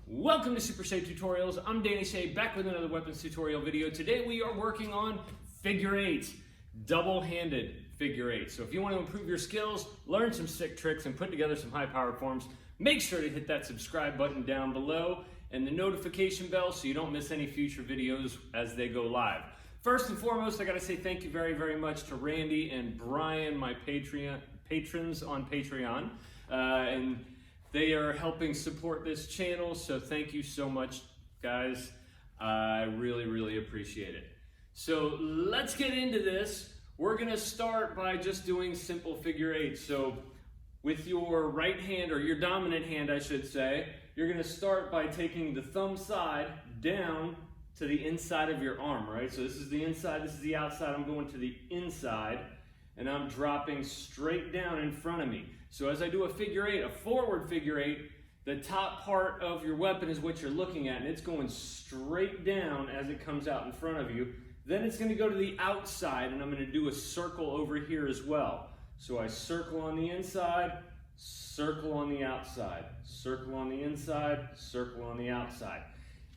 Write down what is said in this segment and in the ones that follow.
Welcome to Super Shea Tutorials. I'm Danny Shea, back with another weapons tutorial video. Today we are working on figure eights, double-handed figure eights. So if you want to improve your skills, learn some sick tricks, and put together some high-powered forms, make sure to hit that subscribe button down below and the notification bell so you don't miss any future videos as they go live. First and foremost, I gotta say thank you very, very much to Randy and Brian, my patrons on Patreon. And they are helping support this channel, so thank you so much, guys. I really, really appreciate it. So let's get into this. We're gonna start by just doing simple figure eights. So with your right hand, or your dominant hand, I should say, you're gonna start by taking the thumb side down to the inside of your arm, right? So this is the inside, this is the outside. I'm going to the inside, and I'm dropping straight down in front of me. So as I do a figure eight, a forward figure eight, the top part of your weapon is what you're looking at, and it's going straight down as it comes out in front of you. Then it's going to go to the outside, and I'm going to do a circle over here as well. So I circle on the inside, circle on the outside, circle on the inside, circle on the outside.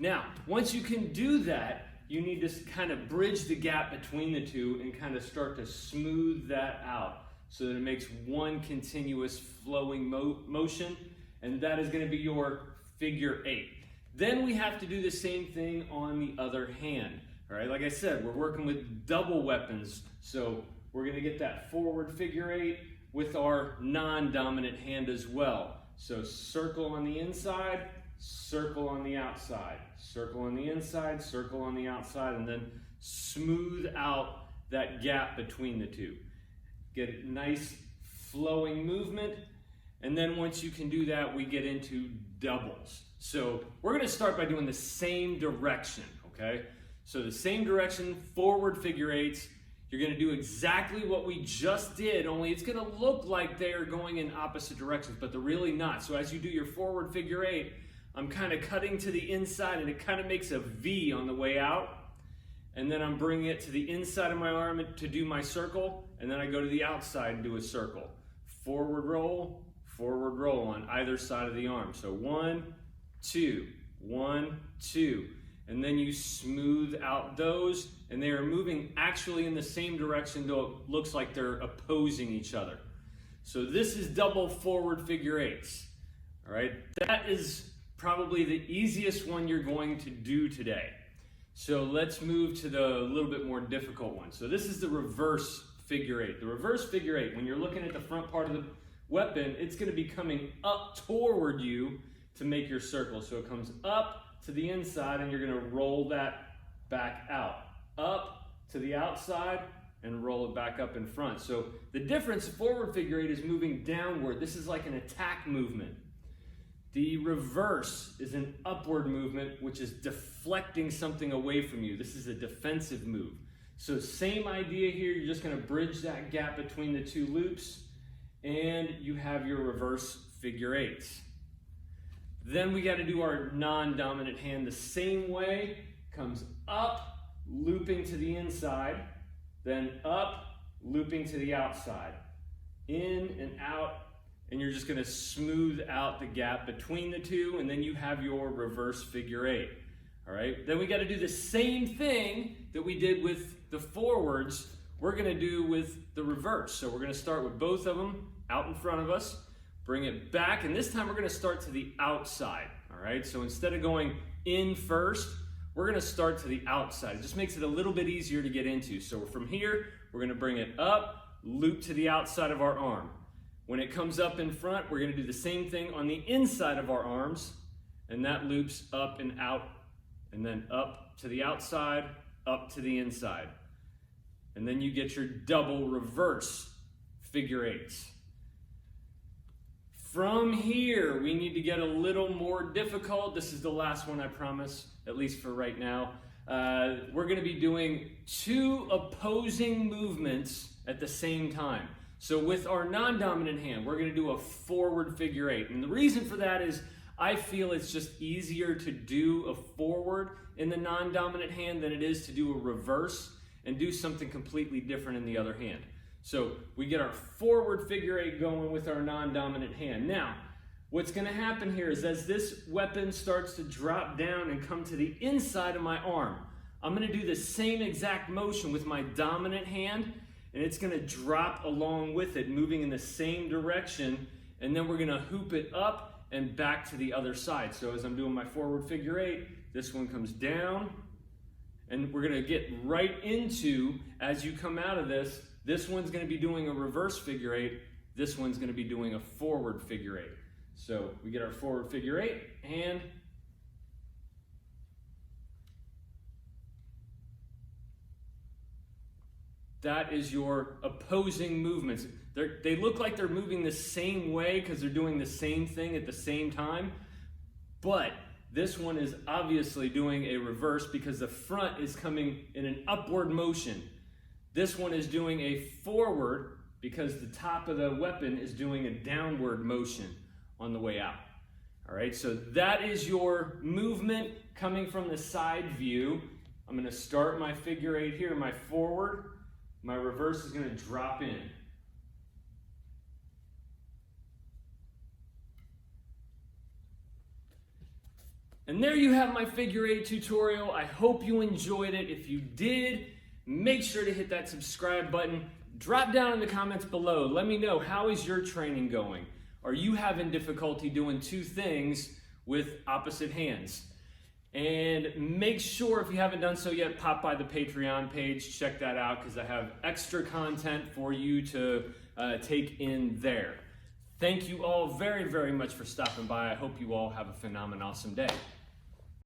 Now, once you can do that, you need to kind of bridge the gap between the two and kind of start to smooth that out so that it makes one continuous flowing motion, and that is going to be your figure eight. Then we have to do the same thing on the other hand. All right, like I said, we're working with double weapons, so we're going to get that forward figure eight with our non-dominant hand as well. So circle on the inside, circle on the outside, circle on the inside, circle on the outside, and then smooth out that gap between the two. Get a nice flowing movement, and then once you can do that, we get into doubles. So we're going to start by doing the same direction, okay? So the same direction, forward figure eights. You're going to do exactly what we just did, only it's going to look like they're going in opposite directions, but they're really not. So as you do your forward figure eight, I'm kind of cutting to the inside, and it kind of makes a V on the way out. And then I'm bringing it to the inside of my arm to do my circle, and then I go to the outside and do a circle. Forward roll on either side of the arm. So 1, 2, 1, 2. And then you smooth out those, and they are moving actually in the same direction, though it looks like they're opposing each other. So this is double forward figure eights. All right, that is probably the easiest one you're going to do today. So let's move to the little bit more difficult one. So this is the reverse figure eight. The reverse figure eight, when you're looking at the front part of the weapon, it's going to be coming up toward you to make your circle. So it comes up to the inside, and you're going to roll that back out. Up to the outside, and roll it back up in front. So the difference, forward figure eight is moving downward. This is like an attack movement. The reverse is an upward movement, which is deflecting something away from you. This is a defensive move. So same idea here, you're just going to bridge that gap between the two loops, and you have your reverse figure eights. Then we got to do our non-dominant hand the same way. Comes up, looping to the inside, then up, looping to the outside. In and out. And you're just going to smooth out the gap between the two, and then you have your reverse figure eight. All right. Then we got to do the same thing that we did with the forwards. We're going to do with the reverse. So we're going to start with both of them out in front of us, bring it back, and this time we're going to start to the outside. All right. So instead of going in first, we're going to start to the outside. It just makes it a little bit easier to get into. So from here, we're going to bring it up, loop to the outside of our arm. When it comes up in front, we're going to do the same thing on the inside of our arms, and that loops up and out, and then up to the outside, up to the inside. And then you get your double reverse figure eights. From here, we need to get a little more difficult. This is the last one, I promise, at least for right now. We're going to be doing two opposing movements at the same time. So with our non-dominant hand, we're going to do a forward figure eight. And the reason for that is I feel it's just easier to do a forward in the non-dominant hand than it is to do a reverse and do something completely different in the other hand. So we get our forward figure eight going with our non-dominant hand. Now, What's going to happen here is as this weapon starts to drop down and come to the inside of my arm, I'm going to do the same exact motion with my dominant hand, and it's going to drop along with it, moving in the same direction, and then we're going to hoop it up and back to the other side. So as I'm doing my forward figure eight, this one comes down, and we're going to get right into, as you come out of this, this one's going to be doing a reverse figure eight, this one's going to be doing a forward figure eight. So we get our forward figure eight, and that is your opposing movements. They look like they're moving the same way because they're doing the same thing at the same time, but this one is obviously doing a reverse because the front is coming in an upward motion. This one is doing a forward because the top of the weapon is doing a downward motion on the way out. All right, so that is your movement coming from the side view. I'm going to start my figure eight here, my forward. My reverse is going to drop in. And there you have my figure eight tutorial. I hope you enjoyed it. If you did, make sure to hit that subscribe button. Drop down in the comments below. Let me know, how is your training going? Are you having difficulty doing two things with opposite hands? And make sure, if you haven't done so yet, pop by the Patreon page, check that out, because I have extra content for you to take in there. Thank you all very, very much for stopping by. I hope you all have a phenomenal, awesome day.